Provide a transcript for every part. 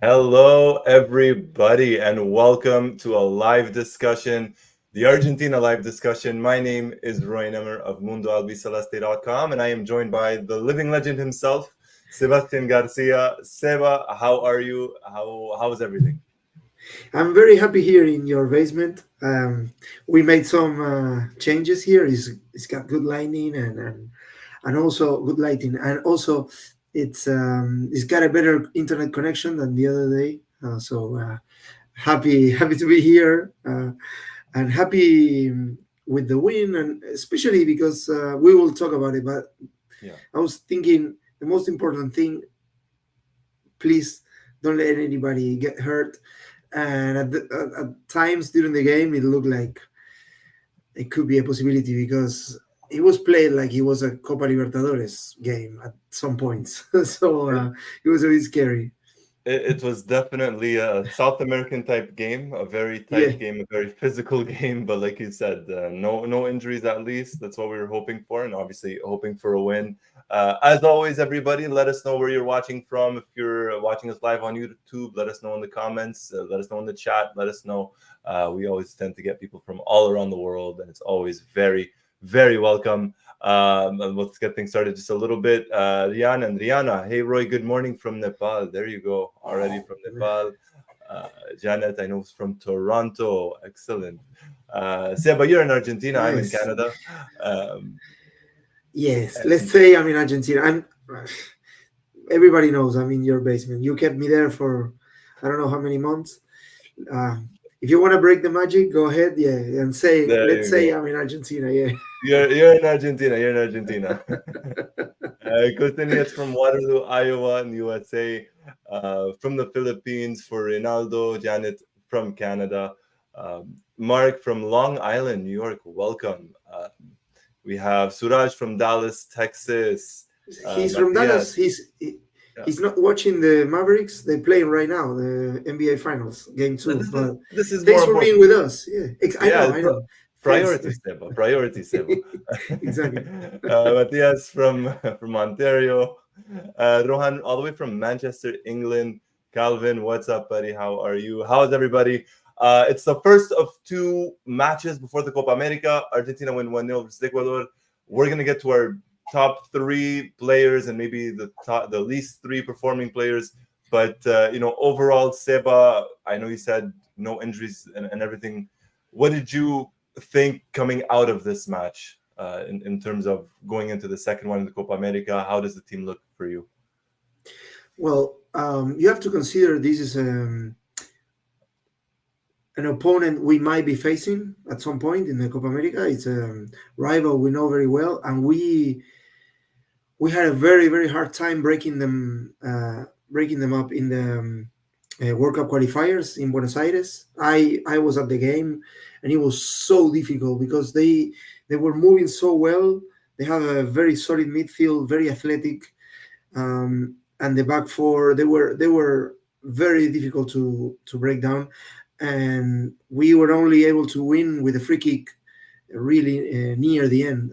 Hello, everybody, and welcome to a live discussion, the Argentina live discussion. My name is Roy Nemer of Mundo Albiceleste.com, and I am joined by the living legend himself, Sebastian Garcia. Seba, how are you? How's everything? I'm very happy here in your basement. We made some changes here. It's got good lighting and also good lighting, and also it's got a better internet connection than the other day. So happy to be here and happy with the win, and especially because we will talk about it. But Yeah. I was thinking the most important thing, please don't let anybody get hurt. And at times during the game, it looked like it could be a possibility because it was played like it was a Copa Libertadores game at some points. So it was a bit scary. It was definitely a South American type game, a very Yeah, tight game, a very physical game. But like you said, no injuries at least. That's what we were hoping for, and obviously hoping for a win. As always, everybody, let us know where you're watching from. If you're watching us live on YouTube, let us know in the comments. Let us know in the chat. Let us know. We always tend to get people from all around the world, and it's always very welcome. And let's get things started just a little bit. Rian and Rihanna, hey Roy, good morning from Nepal. There you go, already from Nepal. Uh, Janet, I know is from Toronto. Excellent. Seba, you're in Argentina. I'm in nice. Canada. Um, Yes, let's and say I'm in Argentina. Everybody knows I'm in your basement. You kept me there for I don't know how many months. Uh, if you want to break the magic, go ahead. Yeah, and say there let's you say go. I'm in Argentina. Yeah. You're in Argentina. You're in Argentina. Costinius from Waterloo, Iowa, in the USA. From the Philippines for Rinaldo. Janet from Canada. Mark from Long Island, New York. Welcome. We have Suraj from Dallas, Texas. He's from Dallas. Matthias. Yeah. He's not watching the Mavericks. They're playing right now, the NBA Finals, Game But Two. This is But this is thanks more for being important. with us. Yeah, Yeah, I know. Thanks. priority, Seba. Priority, Seba. Exactly. Matthias from from Ontario. Rohan, all the way from Manchester, England. Calvin, what's up, buddy? How are you? How's everybody? It's the first of two matches before the Copa America. Argentina win 1-0 versus Ecuador. We're gonna get to our top three players and maybe the least three performing players. But overall, Seba, I know you said no injuries and everything. What did you think coming out of this match in terms of going into the second one in the Copa America? How does the team look for you? Well, you have to consider this is an opponent we might be facing at some point in the Copa America. It's a rival we know very well, and we had a very hard time breaking them up in the World Cup qualifiers in Buenos Aires. I was at the game, and it was so difficult because they were moving so well. They have a very solid midfield, very athletic, and the back four they were very difficult to break down, and we were only able to win with a free kick really near the end.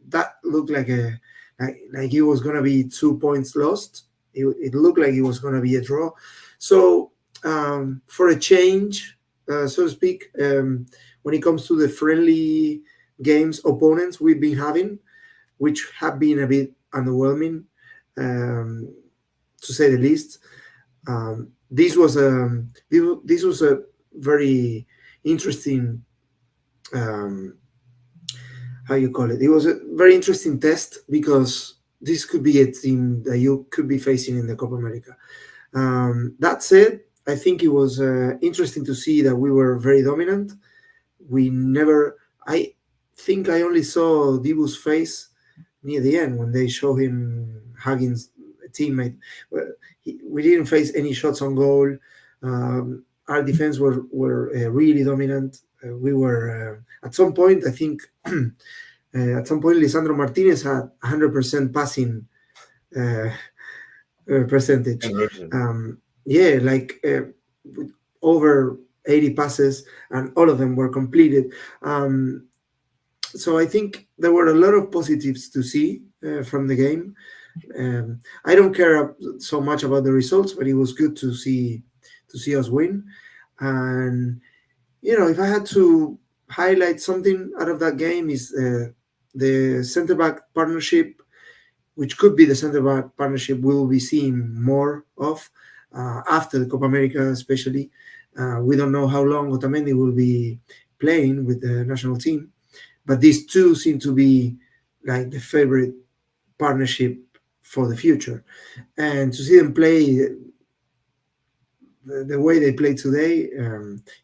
That looked like it was gonna be 2 points lost. It looked like it was gonna be a draw. So for a change, so to speak, when it comes to the friendly games opponents we've been having, which have been a bit underwhelming, um, to say the least. This was a very interesting, um, how you call it. It was a very interesting test because this could be a team that you could be facing in the Copa America. That said, I think it was interesting to see that we were very dominant. We never. I think I only saw Dibu's face near the end when they show him hugging a teammate. Well, we didn't face any shots on goal. Our defense were really dominant. We were at some point. I think at some point Lisandro Martinez had 100% passing uh, percentage. Conversion. Yeah, like with over 80 passes, and all of them were completed. So I think there were a lot of positives to see from the game. I don't care so much about the results, but it was good to see us win. And if I had to highlight something out of that game is the center back partnership, which could be the center back partnership we will be seeing more of after the Copa America, especially. We don't know how long Otamendi will be playing with the national team, but these two seem to be like the favorite partnership for the future. And to see them play the way they played today,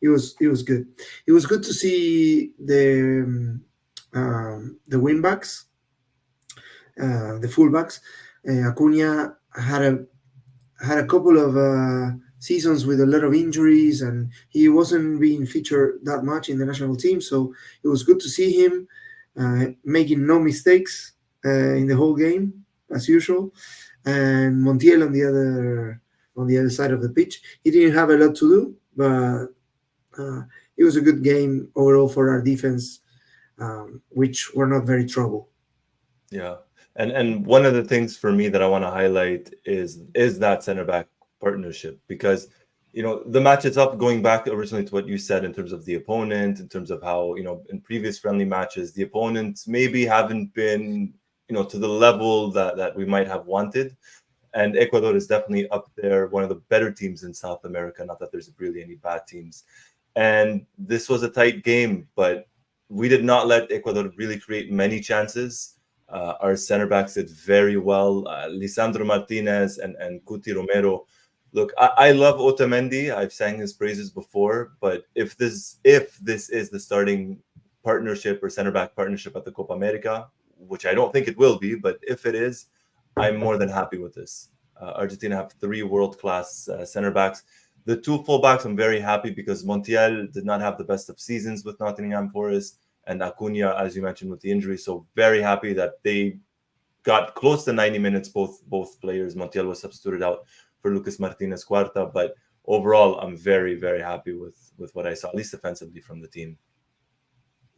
it was good. It was good to see the wing backs, the fullbacks. Acuna had a couple of seasons with a lot of injuries, and he wasn't being featured that much in the national team. So it was good to see him making no mistakes in the whole game as usual. And Montiel on the other side of the pitch, he didn't have a lot to do, but it was a good game overall for our defense, which were not very trouble. Yeah. And one of the things for me that I want to highlight is that center back partnership, because the match itself, going back originally to what you said in terms of the opponent, in terms of how in previous friendly matches the opponents maybe haven't been to the level that we might have wanted. And Ecuador is definitely up there, one of the better teams in South America. Not that there's really any bad teams. And this was a tight game, but we did not let Ecuador really create many chances. Our center backs did very well. Lisandro Martinez and Cuti Romero. Look, I love Otamendi. I've sang his praises before, but if this is the starting partnership or center back partnership at the Copa America, which I don't think it will be, but if it is, I'm more than happy with this. Argentina have three world-class center backs. The two fullbacks, I'm very happy because Montiel did not have the best of seasons with Nottingham Forest, and Acuna, as you mentioned, with the injury. So very happy that they got close to 90 minutes, both players. Montiel was substituted out for Lucas Martinez Cuarta, but overall, I'm very, very happy with what I saw, at least defensively, from the team.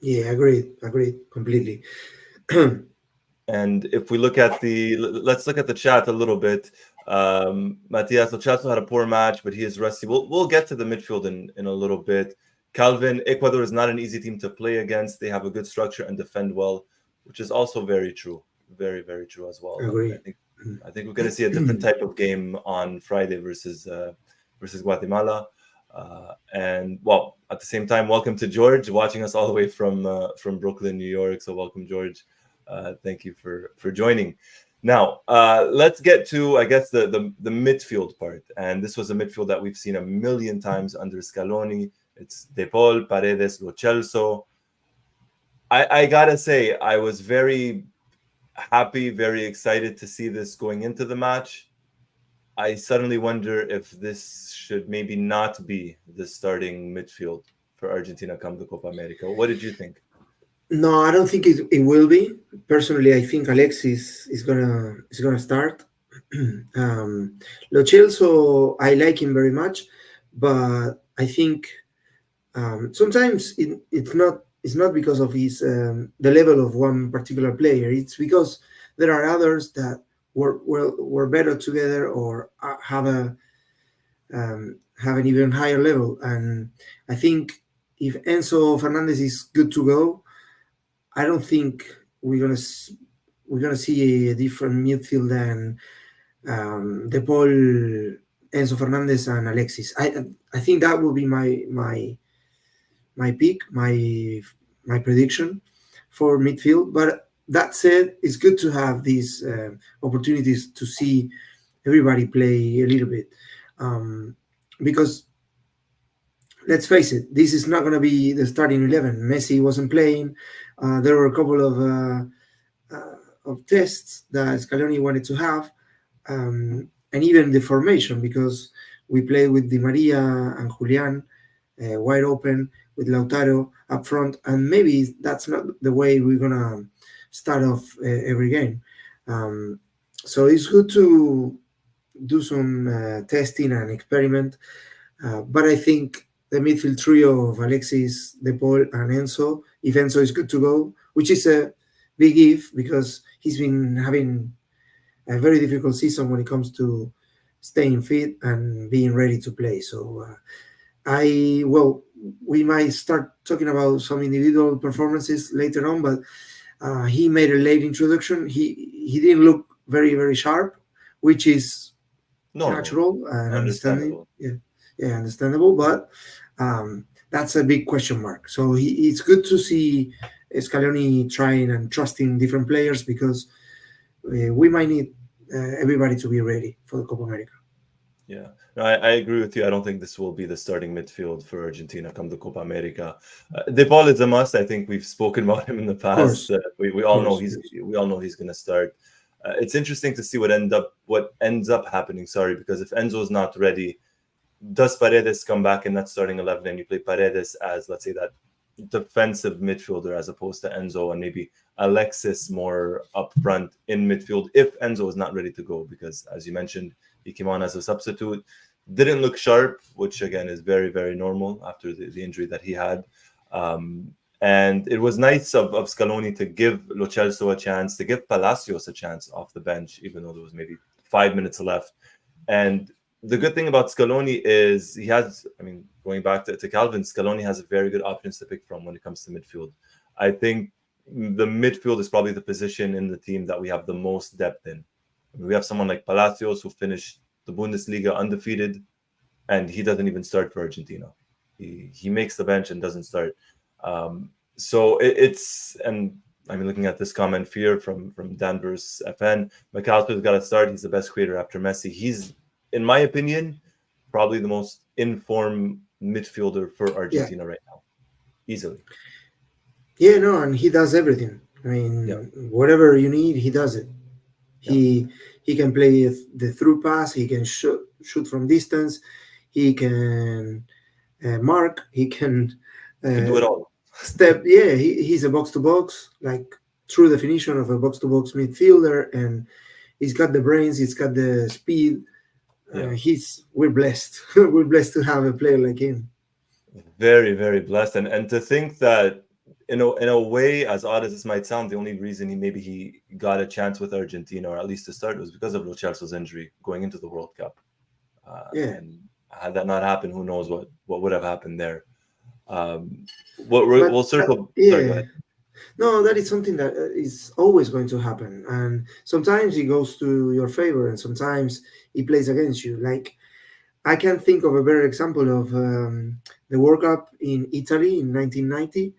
Yeah, agreed completely. And if we let's look at the chat a little bit. Matias Ochazo had a poor match, but he is rusty. We'll get to the midfield in a little bit. Calvin, Ecuador is not an easy team to play against. They have a good structure and defend well, which is also very true. Very, very true as well. Agree. I think we're going to see a different type of game on Friday versus Guatemala. And well, at the same time, welcome to George, watching us all the way from Brooklyn, New York. So welcome, George. Thank you for joining. Now, let's get to, I guess, the midfield part. And this was a midfield that we've seen a million times under Scaloni. It's De Paul, Paredes, Lo Celso. I gotta say, I was very happy, very excited to see this going into the match. I suddenly wonder if this should maybe not be the starting midfield for Argentina come the Copa America. What did you think? No, I don't think it will be. Personally, I think Alexis is gonna start. Lo Celso, I like him very much, but I think sometimes it's not because of his the level of one particular player. It's because there are others that were better together or have an even higher level. And I think if Enzo Fernandez is good to go, I don't think we're gonna see a different midfield than De Paul, Enzo Fernandez, and Alexis. I think that will be my pick, my prediction for midfield. But that said, it's good to have these opportunities to see everybody play a little bit, because let's face it, this is not going to be the starting 11. Messi wasn't playing. There were a couple of tests that Scaloni wanted to have, and even the formation, because we played with Di Maria and Julian wide open, with Lautaro up front, and maybe that's not the way we're going to start off every game. So it's good to do some testing and experiment, but I think the midfield trio of Alexis, De Paul, and Enzo, if Enzo is good to go, which is a big if because he's been having a very difficult season when it comes to staying fit and being ready to play. So we might start talking about some individual performances later on, but he made a late introduction. He didn't look very sharp, which is No, no, natural and understanding. understandable. Yeah, understandable. But that's a big question mark. So it's good to see Scaloni trying and trusting different players because we might need everybody to be ready for the Copa America. Yeah, no, I agree with you. I don't think this will be the starting midfield for Argentina come the Copa America. De Paul is a must. I think we've spoken about him in the Of past. course, We of all know course, he's yes. going to start. It's interesting to see what ends up happening. Sorry, because if Enzo is not ready, does Paredes come back in that starting 11 and you play Paredes as, let's say, that defensive midfielder as opposed to Enzo and maybe Alexis more up front in midfield if Enzo is not ready to go? Because as you mentioned, he came on as a substitute, didn't look sharp, which again is very normal after the injury that he had. And it was nice of Scaloni to give Lo Celso a chance, to give Palacios a chance off the bench, even though there was maybe 5 minutes left. And the good thing about Scaloni is he has, I mean, going back to Calvin, Scaloni has very good options to pick from when it comes to midfield. I think the midfield is probably the position in the team that we have the most depth in. We have someone like Palacios who finished the Bundesliga undefeated, and he doesn't even start for Argentina. He makes the bench and doesn't start. So it's and I mean, looking at this comment here from Danvers FN, McAllister's got to start. He's the best creator after Messi. He's, in my opinion, probably the most informed midfielder for Yeah, Argentina right now, easily. yeah, no, and he does everything. I Yeah, mean, whatever you need, he does it. yeah. He can play the through pass. He can shoot from distance. He can mark. He can He can do it uh, all. step. Yeah, he's a box to box, like true definition of a box to box midfielder, and he's got the brains. He's got the speed. Yeah. We're blessed. We're blessed to have a player like him. Very blessed. And to think that in a way, as odd as this might sound, the only reason he got a chance with Argentina, or at least to start, was because of Lo Celso's injury going into the World Cup. Yeah, And had that not happened, who knows what would have happened there. but We'll circle. Sorry, go yeah, ahead. no, that is something that is always going to happen, and sometimes it goes to your favor, and sometimes it plays against you. Like I can think of a better example of the World Cup in Italy in 1990.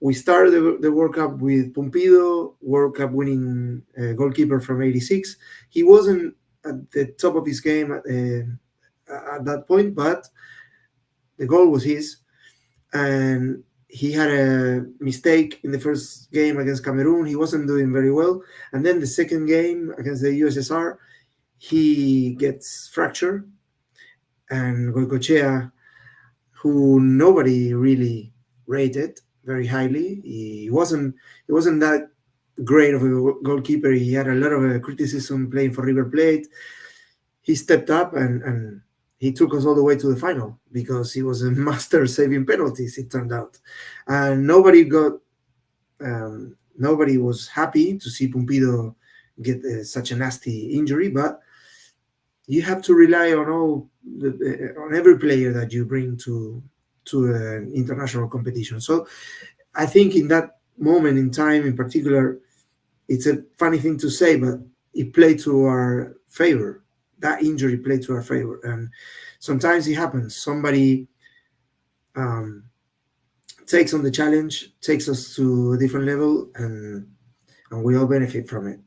We started the World Cup with Pumpido, World Cup winning goalkeeper from '86. He wasn't at the top of his game at that point, but the goal was his, and he had a mistake in the first game against Cameroon. He wasn't doing very well, and then the second game against the USSR, he gets fractured, and Goicochea, who nobody really rated very highly, he wasn't that great of a goalkeeper. He had a lot of criticism playing for River Plate. He stepped up and he took us all the way to the final because he was a master saving penalties. It turned out, and nobody was happy to see Pumpido get such a nasty injury. But you have to rely on on every player that you bring to an international competition. So I think in that moment in time, in particular, it's a funny thing to say, but it played to our favor. That injury played to our favor, and sometimes it happens. Somebody um, takes on the challenge, takes us to a different level, and we all benefit from it.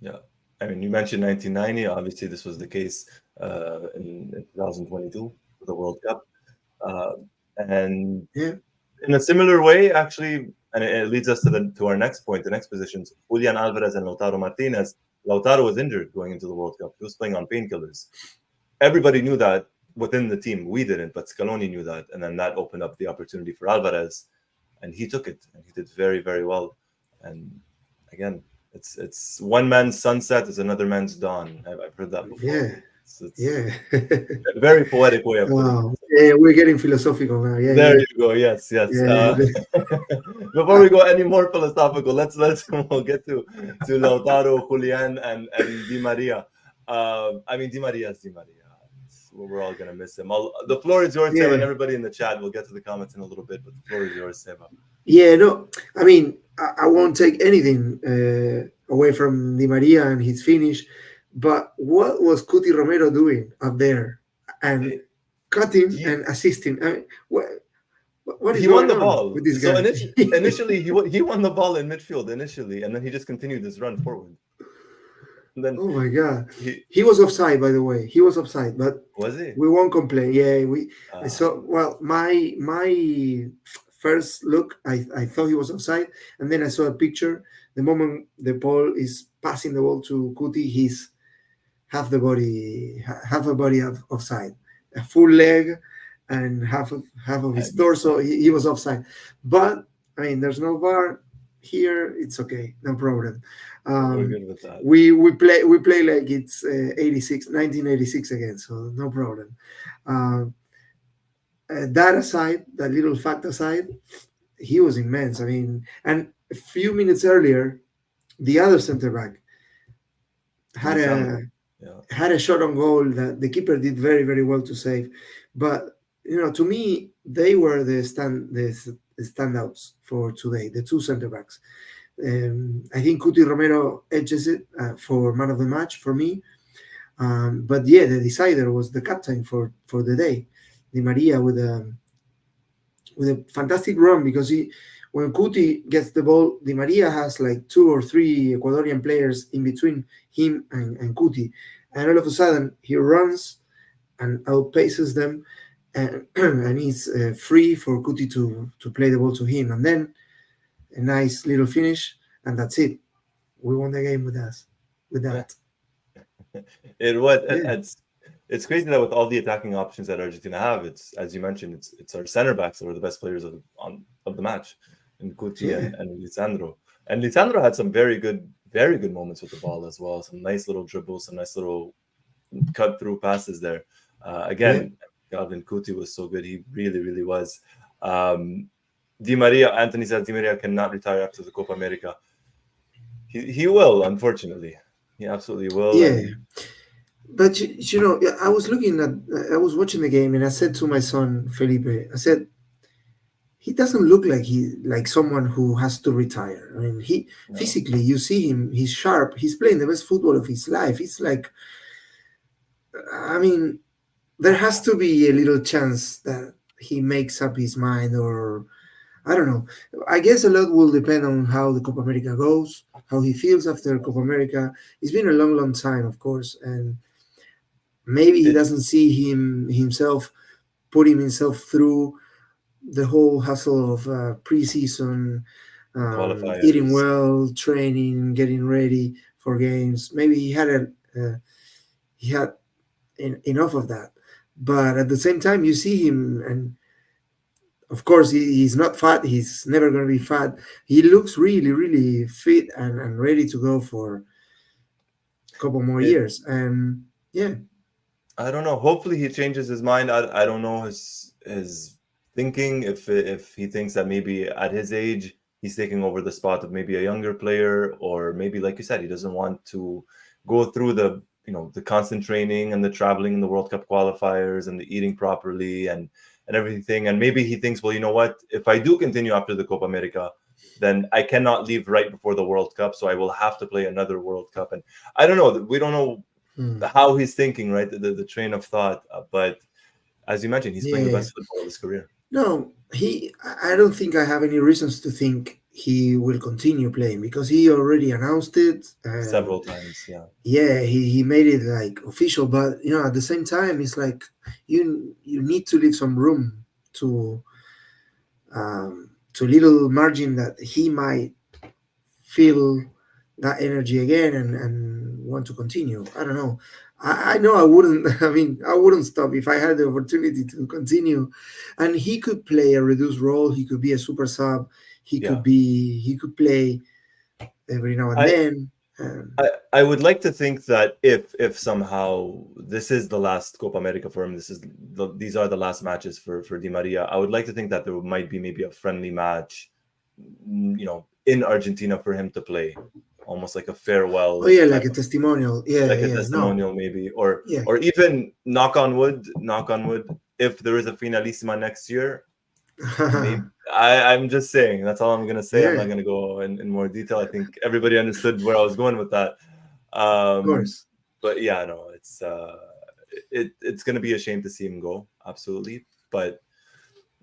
Yeah, I mean, you mentioned 1990. Obviously, this was the case in 2022 for the World Cup, uh, and Yeah, in a similar way, actually, and it leads us to our next point, the next positions. Julian Alvarez and Lautaro Martinez. Lautaro was injured going into the World Cup. He was playing on painkillers. Everybody knew that within the team. We didn't, but Scaloni knew that, and then that opened up the opportunity for Alvarez, and he took it, and he did very well. And again, it's one man's sunset is another man's dawn. I've heard that before. yeah. It's Yeah. a very poetic way of putting it. Oh, yeah, we're getting philosophical now. Yeah, There yeah, you go. Yes, yes. yeah. Before we go any more philosophical, let's we'll get to Lautaro, Julian, and Di Maria. I mean, Di Maria's Di Maria. We're all gonna miss him. The floor is yours, Seba, and Yeah, everybody in the chat. We'll get to the comments in a little bit, but the floor is yours, Seba. yeah. No, I mean, I won't take anything away from Di Maria and his finish, but what was Cuti Romero doing up there and Eh, cutting He and assisting? I mean, what is he won going the on with ball. this So guy? initially he won the ball in midfield initially, and then he just continued his run forward. And then Oh my God, he he was offside. By the way, he was offside, but was he. we won't complain. Yeah, we. Uh, So well, my first look, I thought he was offside, and then I saw a picture. The moment the ball is passing the ball to Kuti, he's half a body of offside, a full leg, and half of I his missed torso. that. He was offside, but I mean, there's no VAR here. It's okay, no problem. We're Um, good with that. we play like it's 1986 again, so no problem. Um, that aside, that little fact aside, he was immense. I mean, and a few minutes earlier, the other center back had a Lisandro. Yeah. had a shot on goal that the keeper did very very well to save. But to me, they were the standouts for today. The two center backs. I think Cuti Romero edges it for man of the match for me. But yeah, the decider was the captain for the day, Di Maria, with a fantastic run because when Cuti gets the ball, Di Maria has like two or three Ecuadorian players in between him and Cuti, and all of a sudden he runs and outpaces them, and he's free for Cuti to play the ball to him, and then a nice little finish, and that's it. We won the game with us, with that. It was Yeah, it's crazy that with all the attacking options that Argentina have, it's as you mentioned, it's our center backs that were the best players of the match, in Guti yeah, and Lisandro. And Lisandro had some very good moments with the ball as well. Some nice little dribbles, some nice little cut through passes there. yeah. Again, Calvin Kuti was so good. He really, really was. Um, Di Maria, Anthony says Di Maria cannot retire after the Copa America. He will, unfortunately. He absolutely will. Yeah, And but I was watching the game, and I said to my son Felipe, I said, he doesn't look like someone who has to retire. I mean, he no, physically, you see him, he's sharp, he's playing the best football of his life. It's like, I mean, there has to be a little chance that he makes up his mind, or I don't know. I guess a lot will depend on how the Copa America goes, how he feels after Copa America. It's been a long, long time, of course, and maybe he it doesn't see himself putting himself through the whole hustle of preseason, eating qualifiers. well, training, getting ready for games. Maybe he had enough of that, but at the same time, you see him, and of course, he's not fat. He's never going to be fat. He looks really, really fit and ready to go for a couple more It years. And yeah, I don't know. Hopefully he changes his mind. I don't know his thinking if he thinks that maybe at his age he's taking over the spot of maybe a younger player, or maybe like you said he doesn't want to go through the constant training and the traveling in the World Cup qualifiers and the eating properly and everything. And maybe he thinks, well, you know what? If I do continue after the Copa America, then I cannot leave right before the World Cup, so I will have to play another World Cup. And I don't know. We don't know hmm, how he's thinking, right? The train of thought. But as you mentioned, he's playing the yeah. best football of his career No, I don't think I have any reasons to think he will continue playing because he already announced it. several times. Yeah, Yeah, he made it like official, but at the same time, it's like you need to leave some room to little margin that he might feel that energy again and want to continue. I don't know. I know I wouldn't. I mean, I wouldn't stop if I had the opportunity to continue. And he could play a reduced role. He could be a super sub. He yeah. could play every now and I then. Um, I would like to think that if somehow this is the last Copa America for him, these are the last matches for Di Maria. I would like to think that there might be maybe a friendly match, in Argentina for him to play, almost like a oh farewell yeah, like type a of, testimonial. Yeah, like a yeah. No, testimonial maybe, or yeah, or even knock on wood, if there is a finalissima next year, maybe. I'm just saying. That's all I'm gonna say. I'm not yeah, gonna go in more detail. I think everybody understood where I was going with that. of course. But yeah, no, it's gonna be a shame to see him go. Absolutely, but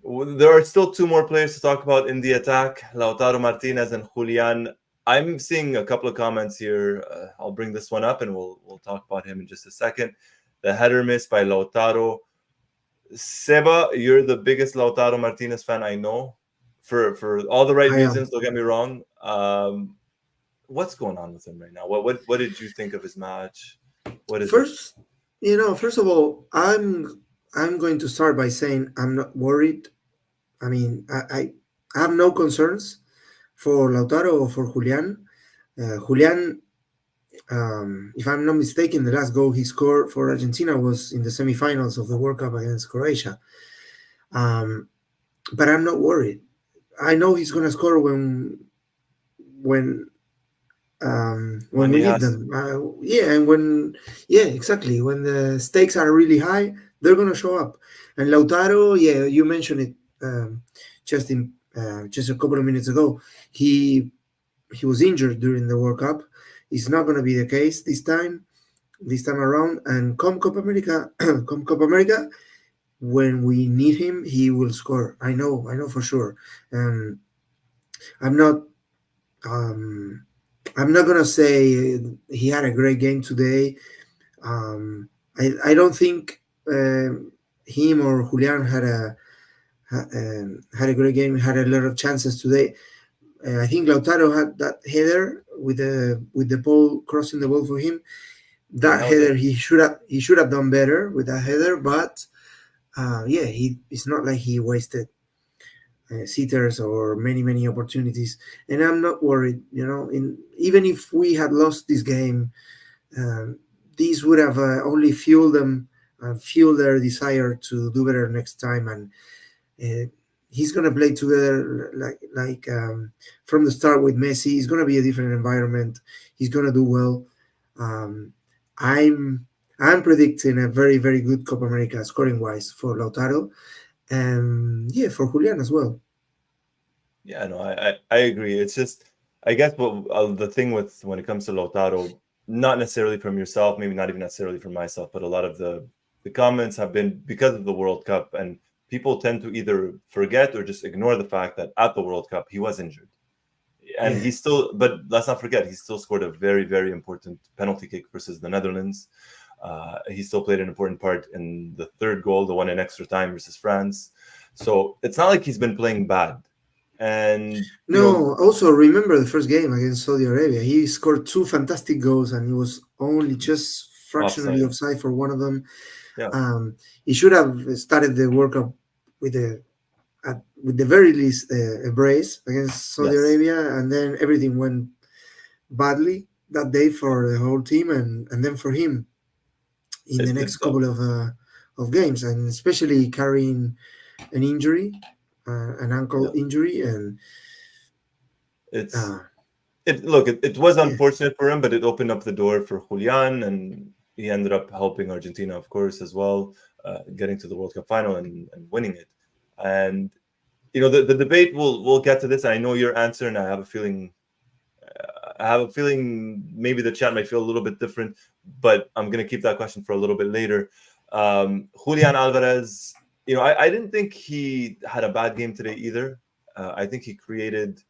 there are still two more players to talk about in the attack: Lautaro Martinez and Julian. I'm seeing a couple of comments here. I'll bring this one up, and we'll talk about him in just a second. The header miss by Lautaro. Seba, you're the biggest Lautaro Martinez fan I know, for all the right I am. reasons. Don't get me wrong. What's going on with him right now? What did you think of his match? What is it? First, first of all, I'm going to start by saying I'm not worried. I mean, I have no concerns for Lautaro or for Julian. Julian, if I'm not mistaken, the last goal he scored for Argentina was in the semifinals of the World Cup against Croatia. Um, but I'm not worried. I know he's gonna score when when When we he need has to. them. Yeah, and yeah, exactly. When the stakes are really high, they're gonna show up. And Lautaro, yeah, you mentioned it just a couple of minutes ago. He was injured during the World Cup. It's not gonna be the case this time around. And come Copa America, come Copa America, when we need him, he will score. I know for sure. Um, I'm not. Um, I'm not gonna say he had a great game today. I don't think him or Julian had a great game. Had a lot of chances today. I think Lautaro had that header with the ball crossing the ball for him. Yeah, That that was header it. he should have done better with that header. But yeah, it's not like he wasted sitters or many opportunities. And I'm not worried. In even if we had lost this game, um, these would have only fueled them, fuel their desire to do better next time. And uh, he's gonna play together from the start with Messi. It's gonna be a different environment. He's gonna do well. Um, I'm I'm predicting a very good Copa America scoring wise for Lautaro, and yeah, for Julian as well. Yeah, no, I agree. It's just, I guess, what the thing with when it comes to Lautaro, not necessarily from yourself, maybe not even necessarily from myself, but a lot of the comments have been because of the World Cup, and people tend to either forget or just ignore the fact that at the World Cup he was injured, and Yeah, he still. But let's not forget, he still scored a very important penalty kick versus the Netherlands. He still played an important part in the third goal, the one in extra time versus France. So it's not like he's been playing bad. And no, also remember the first game against Saudi Arabia. He scored two fantastic goals and he was only just fractionally offside. offside for one of them. Yeah. He should have started the World Cup with with the very least a brace against Saudi Yes. Arabia, and then everything went badly that day for the whole team and then for him in the It next couple of games, and especially carrying an injury, an yeah. ankle injury, and It's uh, it was yeah, unfortunate for him, but it opened up the door for Julian, and he ended up helping Argentina, of course, as well, getting to the World Cup final and winning it. And the debate, we'll get to this. I know your answer, and I have a feeling maybe the chat might feel a little bit different, but I'm gonna keep that question for a little bit later. Julian Alvarez, I didn't think he had a bad game today either. I think he created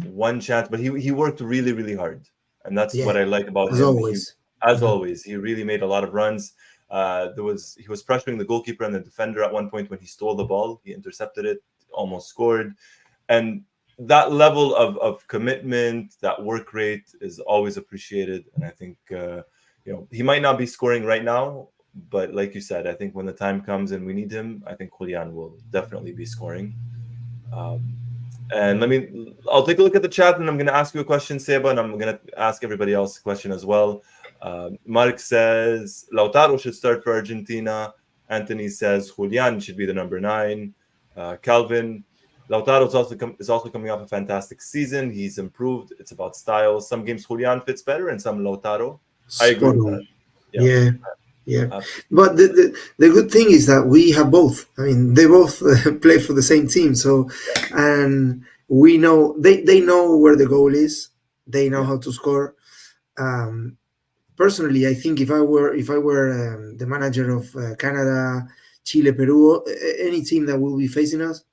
one chance, but he worked really hard, and that's what yeah, I like about as him. He, always. as Mhm. always, he really made a lot of runs. He was pressuring the goalkeeper and the defender at one point when he stole the ball. He intercepted it, almost scored, and that level of commitment, that work rate is always appreciated. And I think he might not be scoring right now, but like you said, I think when the time comes and we need him, I think Julian will definitely be scoring. Um, And I'll take a look at the chat and I'm going to ask you a question, Seba, and I'm going to ask everybody else a question as well. Mark says Lautaro should start for Argentina. Anthony says Julian should be the number 9. Calvin, Lautaro is also coming off a fantastic season. He's improved. It's about style. Some games Julian fits better and some Lautaro. I agree Spot with that. on. Yeah, Yeah, yeah. absolutely. But the good thing is that we have both. I mean, they both play for the same team. So, and we know they know where the goal is. They know Yeah, how to score. Um, Personally, I think if I were the manager of Canada, Chile, Peru, any team that will be facing us,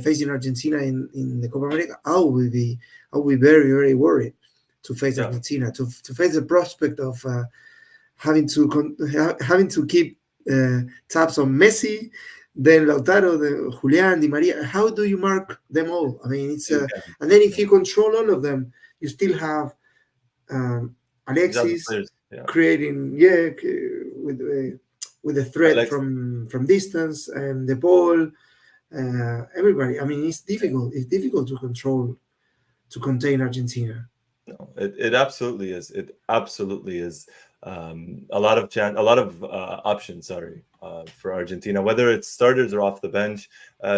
facing Argentina in the Copa America, I will be very very worried to face yeah, Argentina, to face the prospect of having to keep tabs on Messi, then Lautaro, the Julian, Di Maria. How do you mark them all? I mean, it's you can. and then if Yeah. you control all of them, you still have um, You have the Alexis players. Yeah, creating, with a threat Alex. from distance, and the ball. Everybody. I mean, it's difficult. It's difficult to contain Argentina. No, it absolutely is. It absolutely is. A lot of options. Sorry, for Argentina, whether it's starters or off the bench.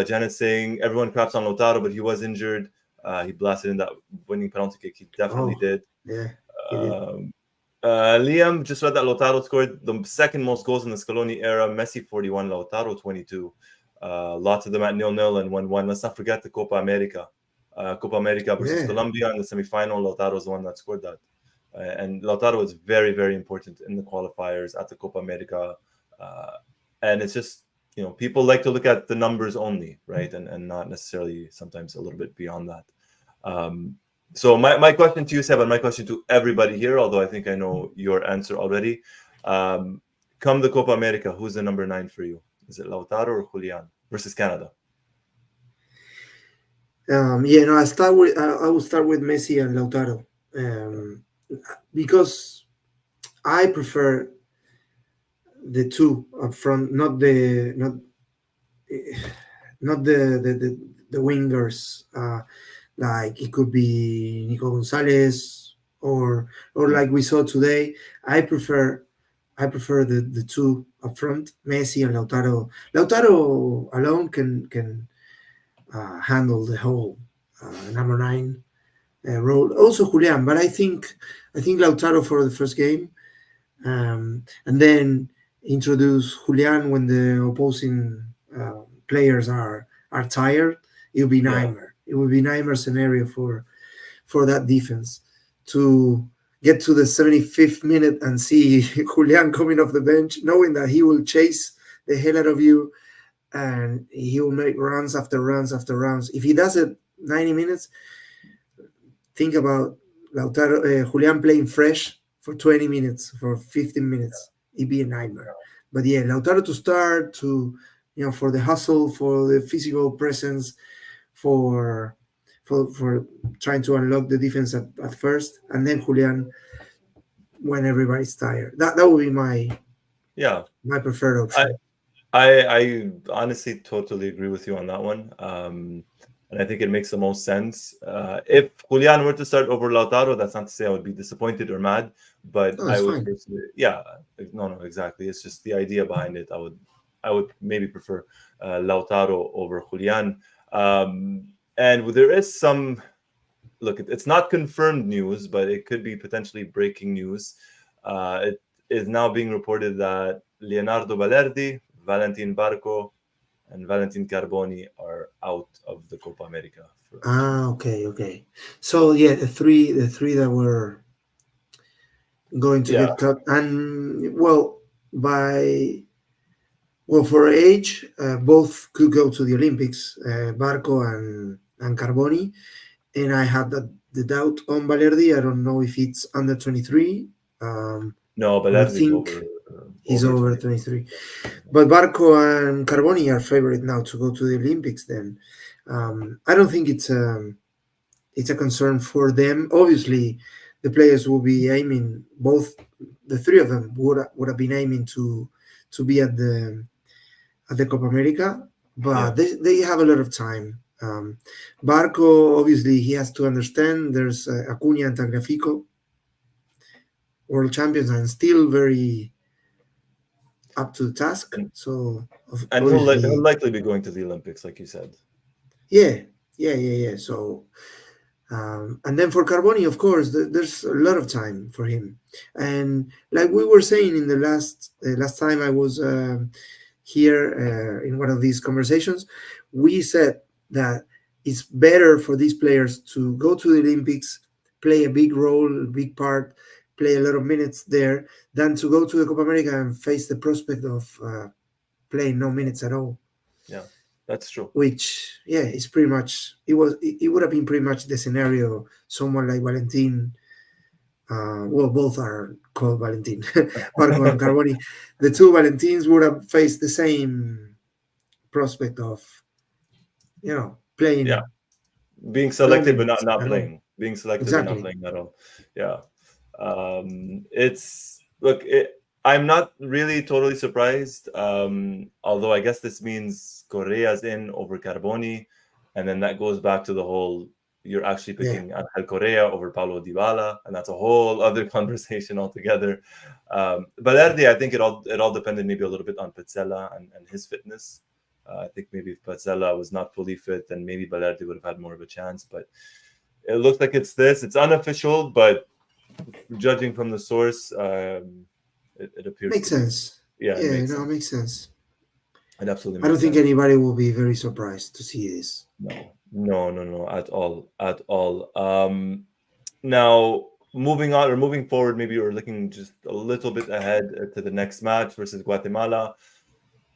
Janet's saying everyone craps on Lautaro, but he was injured. He blasted in that winning penalty kick. He definitely Oh, did. yeah, he did. Um, Liam just read that Lautaro scored the second most goals in the Scaloni era. Messi 41, Lautaro 22. Lots of them at 0-0 and 1-1. Let's not forget the Copa America. Copa America versus Yeah, Colombia in the semifinal. Lautaro was the one that scored that. And Lautaro was very, very important in the qualifiers at the Copa America. Uh, and it's just, people like to look at the numbers only, right? And not necessarily sometimes a little bit beyond that. Um, so my question to you, Seb, and my question to everybody here, although I think I know your answer already. Come the Copa America, who's the number 9 for you? Is it Lautaro or Julian versus Canada? yeah. No, I will start with Messi and Lautaro, because I prefer the two up front, not the wingers. Like it could be Nico Gonzalez, or Mm. like we saw today. I prefer the two up front, Messi and Lautaro. Lautaro alone can handle the whole number 9 role. Also Julian, but I think Lautaro for the first game, and then introduce Julian when the opposing players are tired. It'll be Yeah, nightmare. It will be nightmare scenario for that defense to get to the 75th minute and see Julian coming off the bench, knowing that he will chase the hell out of you, and he will make runs after runs after runs. If he does it 90 minutes, think about Julian playing fresh for 20 minutes, for 15 minutes. It'd be a nightmare. But yeah, Lautaro to start, for the hustle, for the physical presence, for for trying to unlock the defense at first, and then Julian when everybody's tired. That would be yeah. my preferred I, option. I honestly totally agree with you on that one. And I think it makes the most sense. If Julian were to start over Lautaro, that's not to say I would be disappointed or mad, but No, I it's would fine. personally, yeah, no, exactly. It's just the idea behind it. I would maybe prefer Lautaro over Julian. And there is some look. It's not confirmed news, but it could be potentially breaking news. It is now being reported that Leonardo Balerdi, Valentin Barco, and Valentin Carboni are out of the Copa America for Ah, Argentina. okay, okay. So yeah, the three that were going to Yeah, get cut, and by for age, both could go to the Olympics, Barco and Carboni. And I have the doubt on Valerdi. I don't know if it's under 23. Um, no, I don't Balerdi is think he's over over 20. 23. But Barco and Carboni are favorite now to go to the Olympics. Then I don't think it's a concern for them. Obviously, the players will be aiming. Both the three of them would have been aiming to be at the Copa America, Yeah, but they have a lot of time. Um, Barco, obviously, he has to understand there's Acuna and Tagliafico, world champions, and still very up to the task. and So, he'll obviously, likely be going to the Olympics, like you said. yeah, yeah. So, and then for Carboni, of course, there's a lot of time for him. And like we were saying in the last time I was here in one of these conversations, we said that it's better for these players to go to the Olympics, play a big role, a big part, play a lot of minutes there, than to go to the Copa America and face the prospect of playing no minutes at all. Yeah, that's true. Which, yeah, is pretty much it would have been pretty much the scenario someone like Valentin, well, both are called Valentin, Marco and Carboni, the two Valentins would have faced the same prospect of Yeah, playing being no selected but minutes not at all. playing, being selected but not Exactly. playing at all. Yeah. It's look, I'm not really totally surprised. Although I guess this means Correa's in over Carboni, and then that goes back to the whole you're actually Yeah, picking Angel Correa over Paulo Dybala, and that's a whole other conversation altogether. Balerdi, I think it all depended maybe a little bit on Pizzella and his fitness. I think maybe if Pizzella was not fully fit, then maybe Balerdi would have had more of a chance. But it looks like it's this. It's unofficial, but judging from the source, it appears makes to be. sense. Yeah, it Yeah, makes no, it sense. makes sense. It absolutely I don't makes think sense. anybody will be very surprised to see this. No, no, no, no, at all, at all. Now moving on or moving forward, maybe we're looking just a little bit ahead to the next match versus Guatemala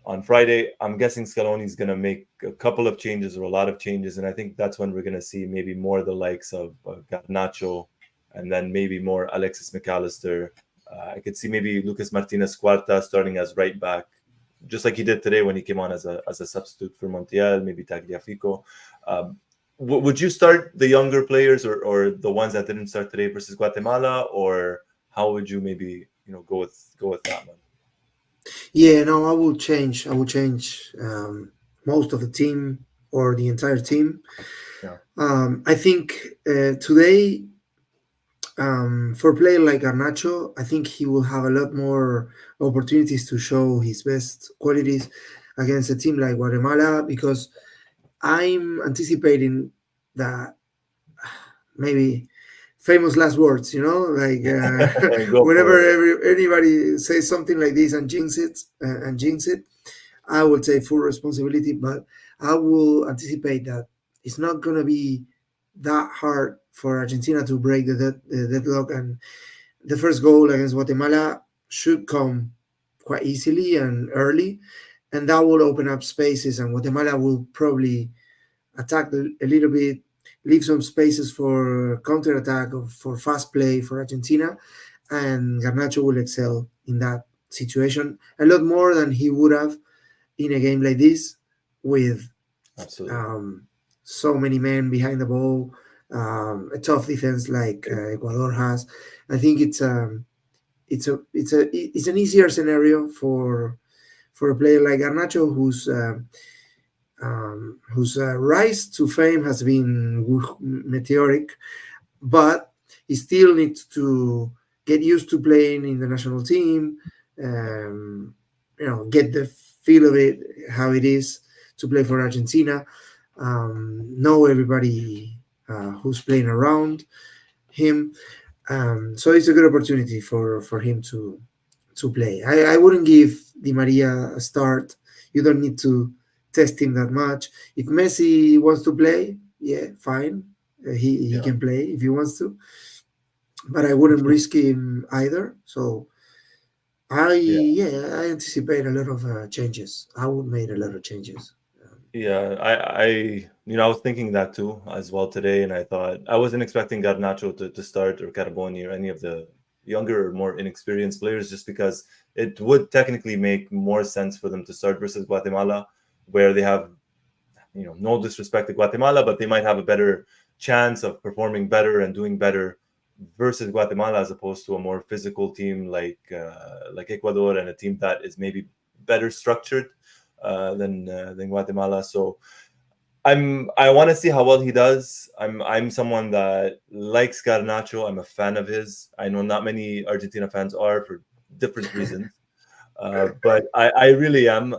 on Friday. I'm guessing Scaloni is going to make a couple of changes or a lot of changes, and I think that's when we're going to see maybe more the likes of Garnacho, and then maybe more Alexis McAllister. I could see maybe Lucas Martinez Cuarta starting as right back, just like he did today when he came on as a substitute for Montiel, maybe Tagliafico. Um, would you start the younger players or the ones that didn't start today versus Guatemala, or how would you maybe go with that one? Yeah, no, I will change. I will change most of the team or the entire team. Yeah, I think today, for a player like Garnacho, I think he will have a lot more opportunities to show his best qualities against a team like Guatemala because I'm anticipating that maybe famous last words, like go whenever for it. anybody says something like this and jinx it, I will take full responsibility, but I will anticipate that it's not going to be that hard for Argentina to break the deadlock, and the first goal against Guatemala should come quite easily and early, and that will open up spaces, and Guatemala will probably attack a little bit, leave some spaces for counterattack or for fast play for Argentina, and Garnacho will excel in that situation a lot more than he would have in a game like this with Absolutely. um, so many men behind the ball, a tough defense like Ecuador has. I think it's an easier scenario for a player like Garnacho whose rise to fame has been meteoric, but he still needs to get used to playing in the national team. Um, get the feel of it, how it is to play for Argentina. Know everybody who's playing around him. So it's a good opportunity for him to play. I wouldn't give Di Maria a start. You don't need to test him that much. If Messi wants to play, yeah, fine. He Yeah. can play if he wants to, but I wouldn't risk him either. So Yeah. I anticipate a lot of changes. I would make a lot of changes. Yeah, I was thinking that too as well today, and I thought I wasn't expecting Garnacho to start or Carboni or any of the younger or more inexperienced players, just because it would technically make more sense for them to start versus Guatemala, where they have, no disrespect to Guatemala, but they might have a better chance of performing better and doing better versus Guatemala as opposed to a more physical team like Ecuador and a team that is maybe better structured than Guatemala. So I want to see how well he does. I'm someone that likes Garnacho. I'm a fan of his. I know not many Argentina fans are for different reasons. But I really am.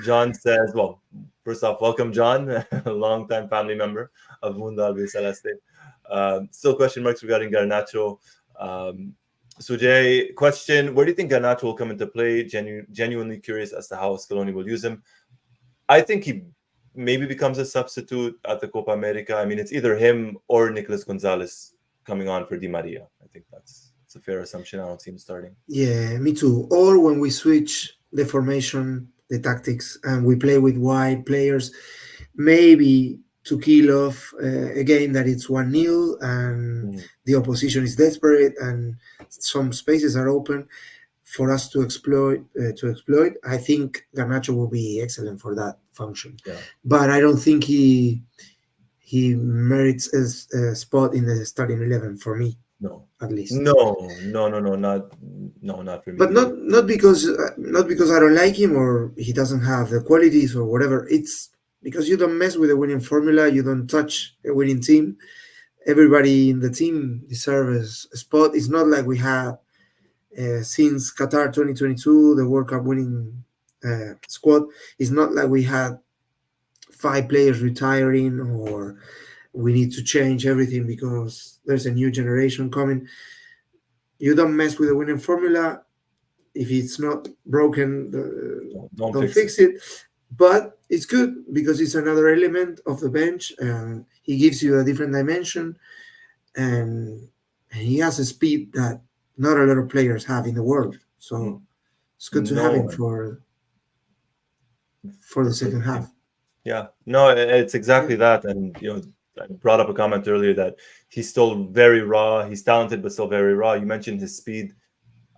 John says, well, first off, welcome, John, a longtime family member of Mundo Albiceleste. Still question marks regarding Garnacho. Um, Sujay, question, where do you think Garnacho will come into play? Genuinely curious as to how Scaloni will use him. I think he maybe becomes a substitute at the Copa America. I mean, it's either him or Nicolas Gonzalez coming on for Di Maria. I think that's a fair assumption. I don't see him starting. Yeah, me too. Or when we switch the formation, the tactics, and we play with wide players, maybe to kill off a game that it's 1-0 and Mm, the opposition is desperate and some spaces are open for us to exploit. I think Garnacho will be excellent for that function, yeah. but I don't think he merits a spot in the starting 11 for me, No. at least. No, not no, not for me But either. not because I don't like him or he doesn't have the qualities or whatever. It's because you don't mess with a winning formula. You don't touch a winning team. Everybody in the team deserves a spot. It's not like we have since Qatar 2022, the World Cup winning squad. It's not like we had five players retiring or we need to change everything because there's a new generation coming. You don't mess with the winning formula. If it's not broken, Don't don't fix it. fix it. But it's good because it's another element of the bench, and he gives you a different dimension, and he has a speed that not a lot of players have in the world. Mm, So it's good to have him no, for the for the second team. half. Yeah, no, it's Yeah. exactly that. And I brought up a comment earlier that he's still very raw. He's talented, but still very raw. You mentioned his speed.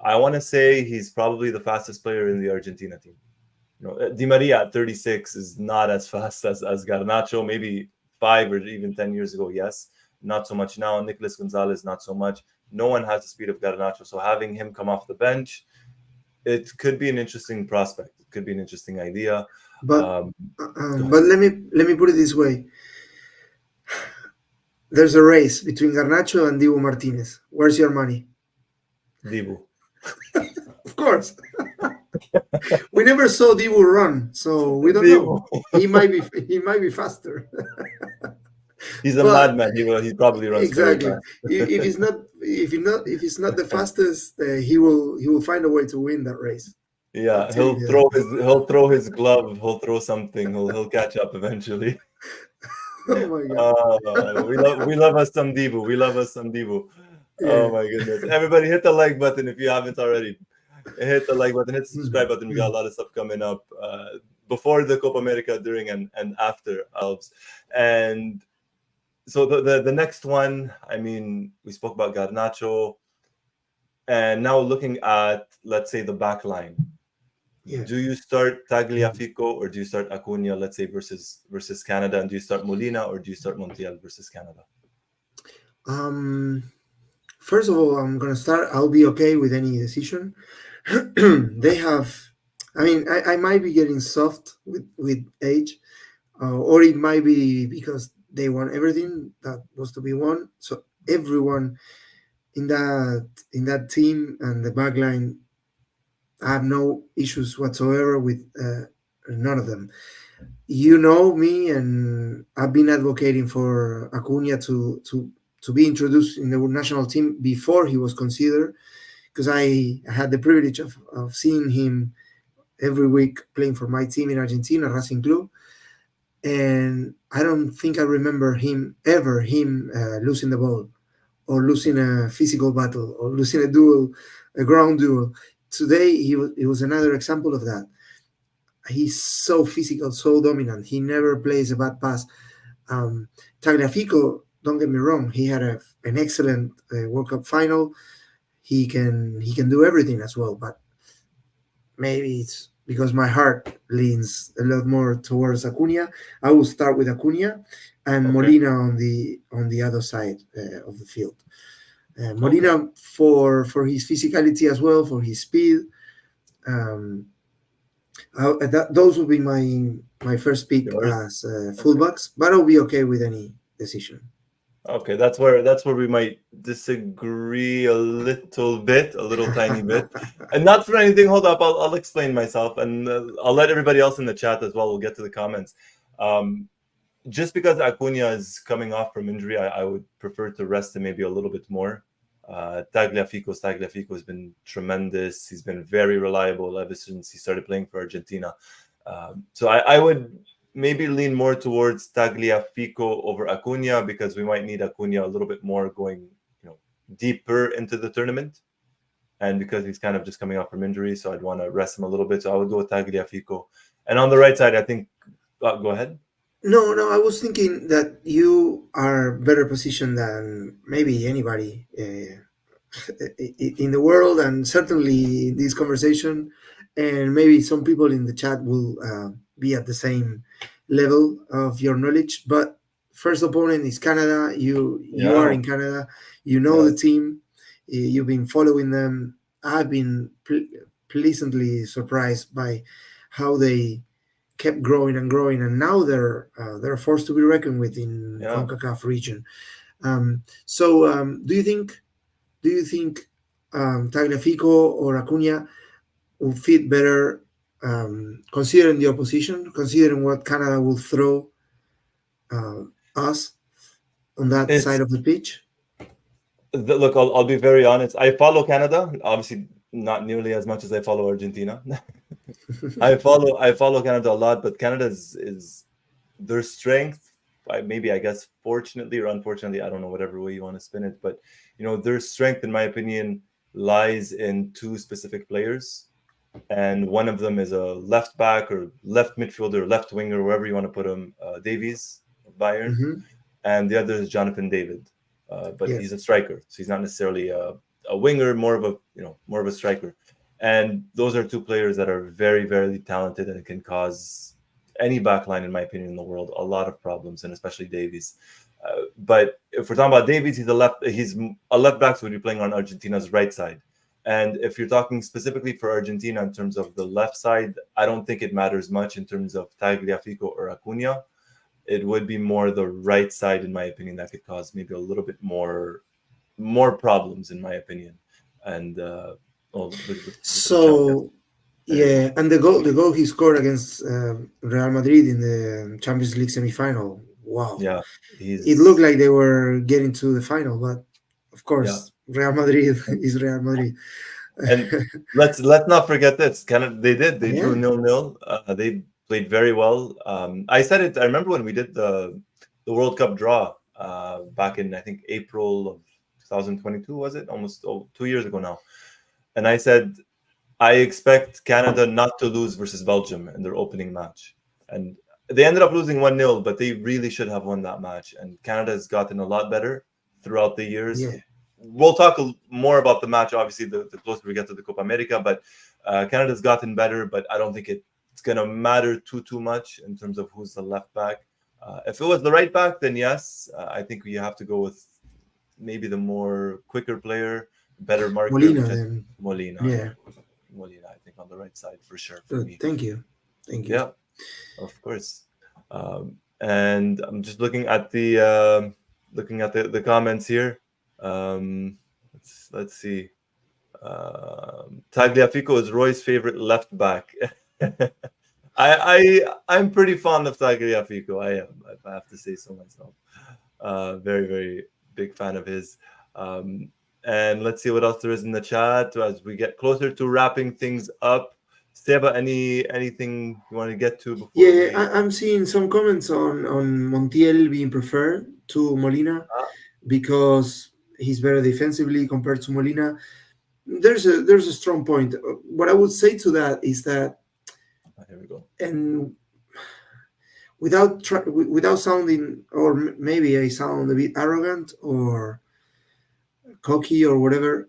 I want to say he's probably the fastest player in the Argentina team. Di Maria at 36 is not as fast as Garnacho. Maybe 5 or even 10 years ago, yes. Not so much now. Nicolas Gonzalez, not so much. No one has the speed of Garnacho. So having him come off the bench, it could be an interesting prospect. It could be an interesting idea. But Um, Go ahead. but let me put it this way: there's a race between Garnacho and Dibu Martinez. Where's your money? Dibu. Of course, we never saw Dibu run, so we don't know. Dibu. He might be faster, He's a but madman. He probably runs very exactly. fast. If he's not the fastest, he will find a way to win that race. I'm Yeah, telling you that. he'll throw his glove, he'll throw something, he'll catch up eventually. Oh my god. We love us some Dibu. We love us some Dibu. Yeah. Oh my goodness. Everybody hit the like button if you haven't already. Hit the like button, hit the subscribe button. We got a lot of stuff coming up before the Copa America, during and after Alps. And so the next one, I mean, we spoke about Garnacho, and now looking at, let's say, the back line. Yeah. Do you start Tagliafico or do you start Acuna, let's say, versus Canada? And do you start Molina or do you start Montiel versus Canada? Um. First of all, I'm gonna start. I'll be okay with any decision. They have. I mean, I might be getting soft with age, or it might be because they won everything that was to be won. So everyone in that team and the back line, I have no issues whatsoever with none of them. You know me, and I've been advocating for Acuna to be introduced in the national team before he was considered, because I had the privilege of seeing him every week playing for my team in Argentina, Racing Club, and I don't think I remember him losing the ball or losing a physical battle or losing a duel, a ground duel. Today he was another example of that. He's so physical, so dominant. He never plays a bad pass. Um, Tagliafico, don't get me wrong, he had an excellent World Cup final. He can do everything as well, but maybe it's because my heart leans a lot more towards Acuna. I will start with Acuna and Okay. Molina on the other side of the field. Okay. Molina for his physicality as well, for his speed. Um, Those would be my first pick Yours? as Okay. fullbacks, but I'll be okay with any decision. Okay, that's where we might disagree a little bit, a little tiny bit, and not for anything. Hold up, I'll explain myself, and I'll let everybody else in the chat as well. We'll get to the comments. Um, just because Acuna is coming off from injury, I would prefer to rest him maybe a little bit more. Tagliafico has been tremendous. He's been very reliable ever since he started playing for Argentina. So I would maybe lean more towards Tagliafico over Acuna because we might need Acuna a little bit more going, deeper into the tournament. And because he's kind of just coming off from injury, so I'd want to rest him a little bit. So I would go with Tagliafico. And on the right side, I think, go ahead. No, no, I was thinking that you are better positioned than maybe anybody in the world, and certainly in this conversation, and maybe some people in the chat will be at the same level of your knowledge. But first opponent is Canada. You are Yeah. in Canada. You know the Yes. team. You've been following them. I've been pleasantly surprised by how they kept growing and growing, and now they're a force to be reckoned with in Yeah. CONCACAF region. So, do you think Tagliafico or Acuna will fit better, considering the opposition, considering what Canada will throw uh, us on that It's side of the pitch? Look, I'll be very honest. I follow Canada, obviously not nearly as much as I follow Argentina. I follow Canada a lot, but Canada is their strength. Maybe I guess fortunately or unfortunately, I don't know whatever way you want to spin it, but their strength, in my opinion, lies in two specific players, and one of them is a left back or left midfielder, left winger, wherever you want to put him, Davies of Bayern, Hmm. and the other is Jonathan David, but Yeah. he's a striker, so he's not necessarily a winger, more of a striker. And those are two players that are very, very talented and can cause any backline, in my opinion, in the world a lot of problems, and especially Davies. But if we're talking about Davies, he's a left back, so he'd be playing on Argentina's right side. And if you're talking specifically for Argentina in terms of the left side, I don't think it matters much in terms of Tagliafico or Acuna. It would be more the right side, in my opinion, that could cause maybe a little bit more problems, in my opinion. And well, with champions, So there you go. yeah, and the goal he scored against Real Madrid in the Champions League semifinal. Wow, Yeah, it looked he's like they were getting to the final, but of yeah. course, Real Madrid is Real Madrid. And let's not forget this. Canada, they Yeah, drew 0-0. They played very well. I said it. I remember when we did the World Cup draw back in, I think, April of 2022. Was it almost 2 years ago now? And I said I expect Canada not to lose versus Belgium in their opening match. And they ended up losing 1-0, but they really should have won that match. And Canada has gotten a lot better throughout the years. yeah. We'll talk more about the match, obviously, the closer we get to the Copa America. But Canada's gotten better, but I don't think it's going to matter too much in terms of who's the left back. If it was the right back, then yes, I think we have to go with maybe the more quicker player, better marker, Molina which is then. Molina. Yeah. Yeah. Molina, I think on the right side for sure for Good. me. Thank you. Thank you. Yeah, of course. And I'm just looking at the comments here. Let's see. Tagliafico is Roy's favorite left back. I'm pretty fond of Tagliafico. I am, if I have to say so myself. Very, very big fan of his. Um, and let's see what else there is in the chat as we get closer to wrapping things up. Seba, anything you want to get to before Yeah, we? I'm seeing some comments on Montiel being preferred to Molina Ah, because he's better defensively compared to Molina. There's a strong point. What I would say to that is that, here we go. and without sounding, or maybe I sound a bit arrogant or cocky or whatever,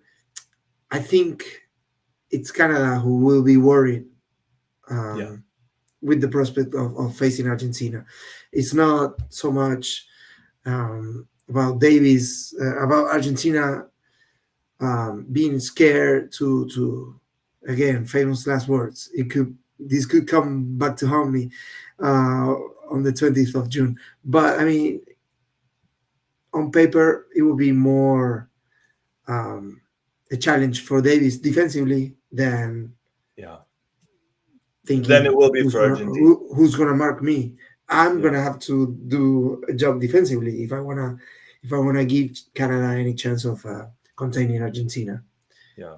I think it's Canada who will be worried Yeah, um, with the prospect of facing Argentina. It's not so much about Davis, about Argentina being scared to again famous last words. It could this could come back to haunt me on the 20th of June. But I mean, on paper, it would be more um, a challenge for Davis defensively than Yeah. Then it thinking will be for Argentina. who's gonna mark me. I'm Yeah. gonna have to do a job defensively if I wanna give Canada any chance of containing Argentina. Yeah.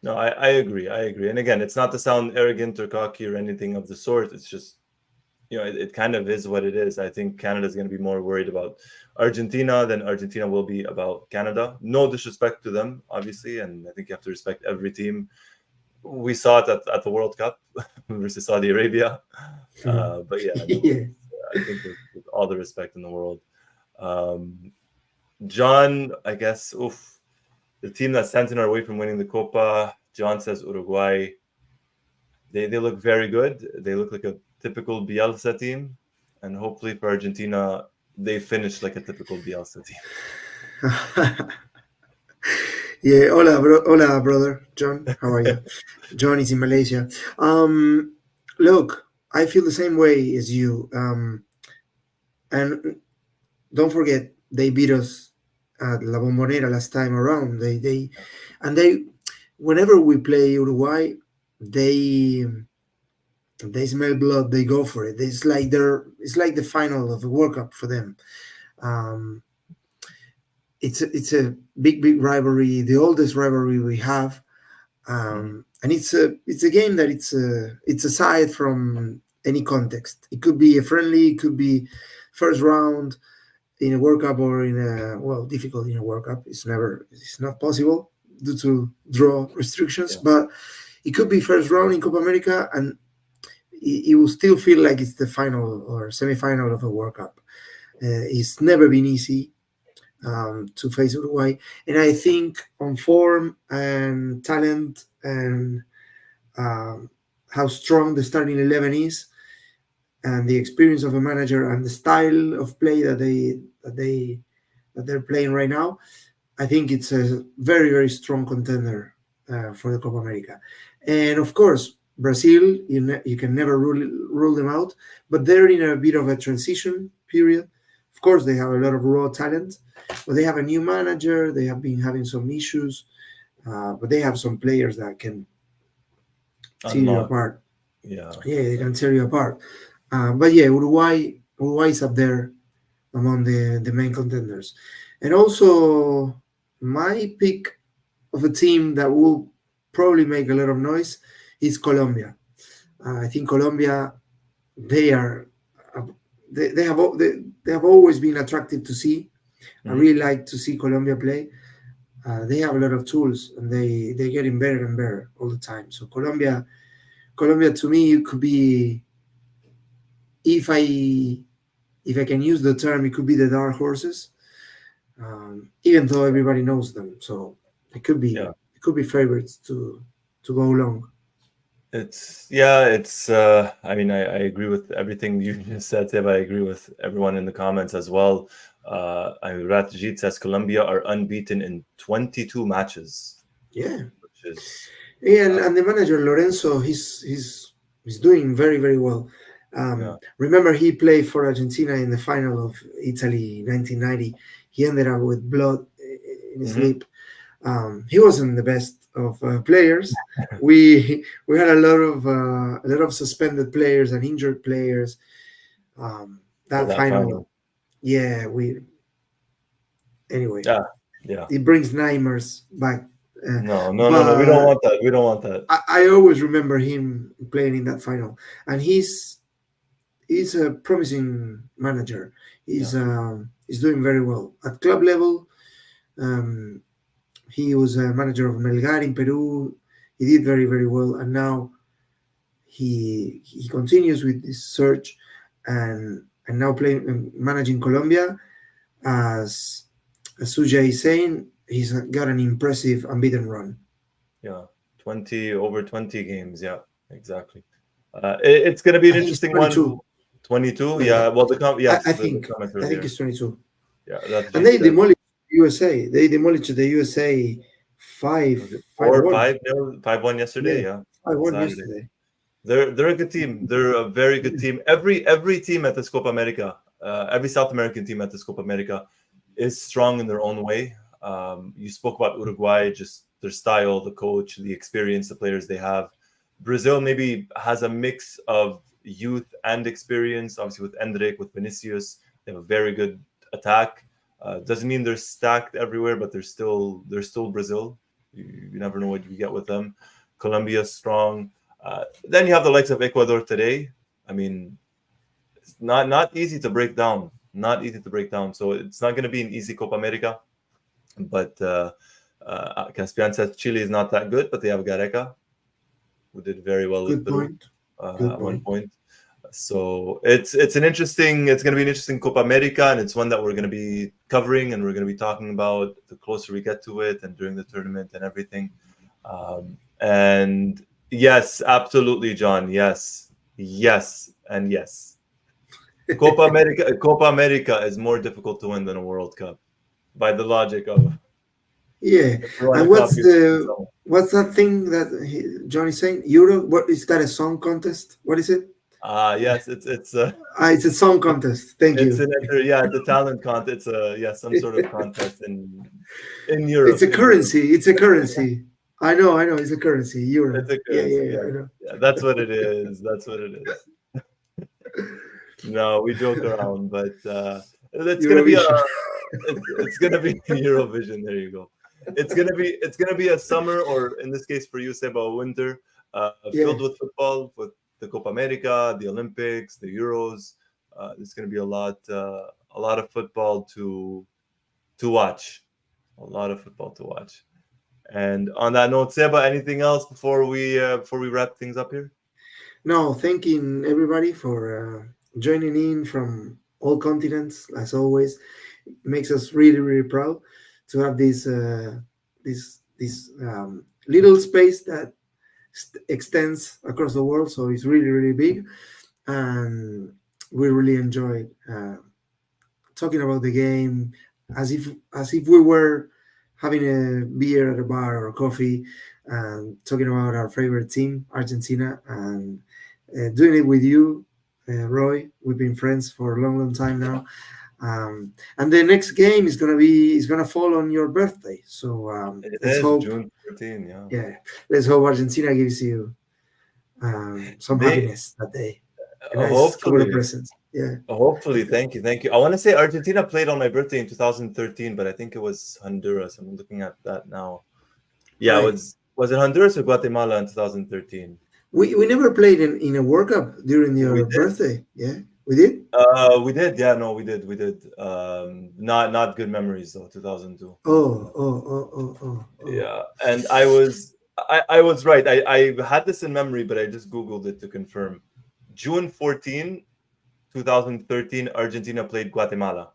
No, I agree. I agree. And again, it's not to sound arrogant or cocky or anything of the sort. It's just, it kind of is what it is. I think Canada's going to be more worried about Argentina than Argentina will be about Canada. No disrespect to them, obviously. And I think you have to respect every team. We saw it at the World Cup versus Saudi Arabia. But yeah, no, Yeah. I think with all the respect in the world. Um, John, I guess, the team that stands in our way from winning the Copa, John says Uruguay. They look very good. They look like a typical Bielsa team, and hopefully for Argentina, they finish like a typical Bielsa team. Yeah, hola, brother John. How are you? John is in Malaysia. Look, I feel the same way as you. And don't forget, they beat us at La Bombonera last time around. They, whenever we play Uruguay, they they smell blood. They go for it. It's like the final of the World Cup for them. Um, it's a big rivalry, the oldest rivalry we have, Mhm. and it's a game that it's aside from any context. It could be a friendly, it could be first round in a World Cup or in a well difficult in a World Cup. It's not possible due to draw restrictions, Yeah, but it could be first round in Copa America, and it will still feel like it's the final or semi-final of a World Cup. It's never been easy to face Uruguay. And I think on form and talent and um, how strong the starting 11 is, and the experience of a manager and the style of play that they're playing right now, I think it's a very strong contender for the Copa America. And of course, Brazil, you can never rule them out, but they're in a bit of a transition period. Of course, they have a lot of raw talent, but they have a new manager. They have been having some issues, but they have some players that can tear you unlock. apart. Yeah, Yeah, they can tear you apart. But yeah, Uruguay is up there among the main contenders. And also, my pick of a team that will probably make a lot of noise is Colombia. I think Colombia, they are, uh, they have always been attractive to see. I hmm really like to see Colombia play. They have a lot of tools, and they're getting better and better all the time. So Colombia to me it could be, if I can use the term, it could be the dark horses, even though everybody knows them. So yeah. it could be favorites to go along. It's. I mean, I agree with everything you just said, Seb. I agree with everyone in the comments as well. Ratjit says Colombia are unbeaten in 22 matches, Yeah, which is yeah, uh, and the manager Lorenzo, he's doing very well. yeah. Remember, he played for Argentina in the final of Italy 1990. He ended up with blood in his hmm lip. He wasn't the best of players. We had a lot of suspended players and injured players. For That that final, final. yeah, we anyway, Yeah, yeah. it brings nightmares back. No. We don't But want that. We don't want that. I always remember him playing in that final, and he's a promising manager. Yeah, He's doing very well at club level. Um, he was a manager of Melgar in Peru. He did very well, and now he continues with this search, and now playing managing Colombia. As Suja is saying, he's got an impressive unbeaten run. yeah. 20 over 20 games. Yeah, exactly. It's going to be an I think it's interesting one. 22. 22. Yeah, Yeah. Well, I yes, the think comment I think earlier. it's 22. Yeah, And Ratjit they said demolished USA. They demolished the USA five was it five four, one. 5-0, 5-1 yesterday? Yeah, Yeah, on 5-1 Saturday. yesterday. They're a good team. They're a very good team. Every team at this Copa America, every South American team at this Copa America, is strong in their own way. You spoke about Uruguay, just their style, the coach, the experience, the players they have. Brazil maybe has a mix of youth and experience. Obviously, with Endrick, with Vinicius, they have a very good attack. Doesn't mean they're stacked everywhere, but they're still Brazil. You never know what you get with them. Colombia's strong. Then you have the likes of Ecuador today. I mean, it's not easy to break down. Not easy to break down. So it's not going to be an easy Copa America. But Caspian says Chile is not that good, but they have Gareca, who did very well with Good Peru point. Good at one point. point. So it's going to be an interesting Copa America, and it's one that we're going to be covering and we're going to be talking about the closer we get to it and during the tournament and everything. And yes, absolutely, John. Yes, yes, and yes. Copa America is more difficult to win than a World Cup by the logic of Yeah. if you want And to copy someone. what's that thing that Johnny's saying? Euro? What is that? A song contest? What is it? Yes, it's It's a song contest. Thank it's you. an yeah, it's a talent contest. It's a some sort of contest in It's Europe. a In Europe, currency. It's a currency. I know. It's a currency. Euro. it's a Yeah, yeah, currency. yeah. Yeah, I know. yeah, that's what it is. That's what it is. No, we joke around, but it's gonna be a Eurovision. it's gonna be Eurovision. There you go. It's gonna be a summer, or in this case for you, Seba, a winter, Yeah. filled with football, with the Copa America, the Olympics, the Euros. There's gonna be a lot of football to watch, a lot of football to watch. And on that note, Seba, anything else before we wrap things up here? No, thanking everybody for joining in from all continents. As always, it makes us really, really proud to have this little space that extends across the world. So it's really, really big, and we really enjoyed talking about the game as if we were having a beer at a bar or a coffee, and talking about our favorite team, Argentina, and doing it with you, Roy. We've been friends for a long, long time now. And the next game is gonna fall on your birthday. So It let's is hope, June 14, yeah. yeah, let's hope Argentina gives you some They happiness that day. A nice couple of hopefully. presents. Yeah. Hopefully, thank you, thank you. I want to say Argentina played on my birthday in 2013, but I think it was Honduras. I'm looking at that now. Yeah, Right. was it Honduras or Guatemala in 2013? We never played in a World Cup during We your did. birthday. Yeah, we did. We did. Yeah, no, we did. Not good memories though. 2002. Oh. Yeah, and I was right. I had this in memory, but I just googled it to confirm. June 14, 2013, Argentina played Guatemala.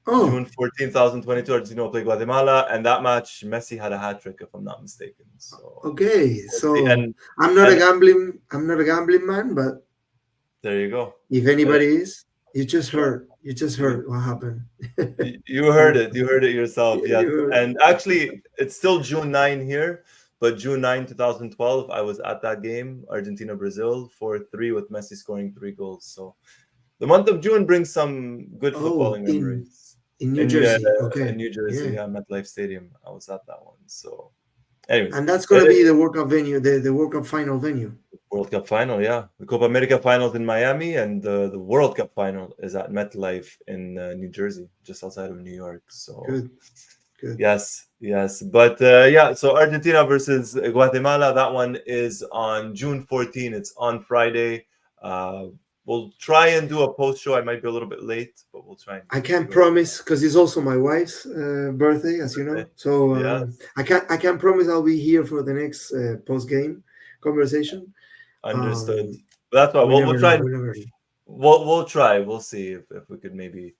Oh, June 14th, 2022, Argentina played Guatemala, and that match, Messi had a hat trick, if I'm not mistaken. So okay. we'll see. So And I'm and not a gambling. I'm not a gambling man, but there you go. if Uh, anybody is, you just yeah, heard. You just you, heard what happened. you heard it. You heard it yourself. Yeah, Yes. you heard. And actually, it's still June 9 here, but June 9, 2012, I was at that game, Argentina Brazil, 4-3 with Messi scoring 3 goals. So the month of June brings some good Oh, footballing in memories. New In uh, Jersey. in Okay. New Jersey, Yeah. yeah, MetLife Stadium. I was at that one. So, anyways, And that's gonna be the World Cup venue, the World Cup final venue. World Cup final, yeah. The Copa America finals in Miami, and the World Cup final is at MetLife in New Jersey, just outside of New York. So, Good. Good. yes, yes. But yeah, so Argentina versus Guatemala, that one is on June 14. It's on Friday. Uh, we'll try and do a post show. I might be a little bit late, but we'll try and I can't figure promise because it's also my wife's birthday, as you it out. know. So Yes, I can't promise I'll be here for the next post game conversation. understood. Um, That's why we we'll never try know. and We never know. we'll try. We'll see if we could maybe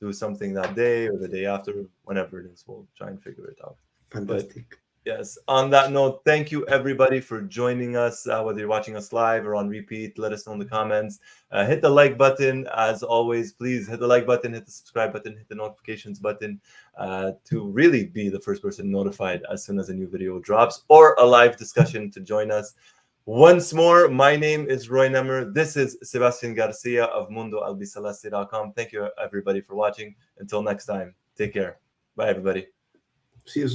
do something that day or the day after, whenever it is. We'll try and figure it out. But Fantastic. yes, on that note, thank you everybody for joining us. Whether you're watching us live or on repeat, let us know in the comments. Hit the like button. As always, please hit the like button, hit the subscribe button, hit the notifications button to really be the first person notified as soon as a new video drops or a live discussion to join us. Once more, my name is Roy Nemer. This is Sebastian Garcia of Mundo Albiceleste.com. Thank you, everybody, for watching. Until next time, take care. Bye, everybody. See you soon.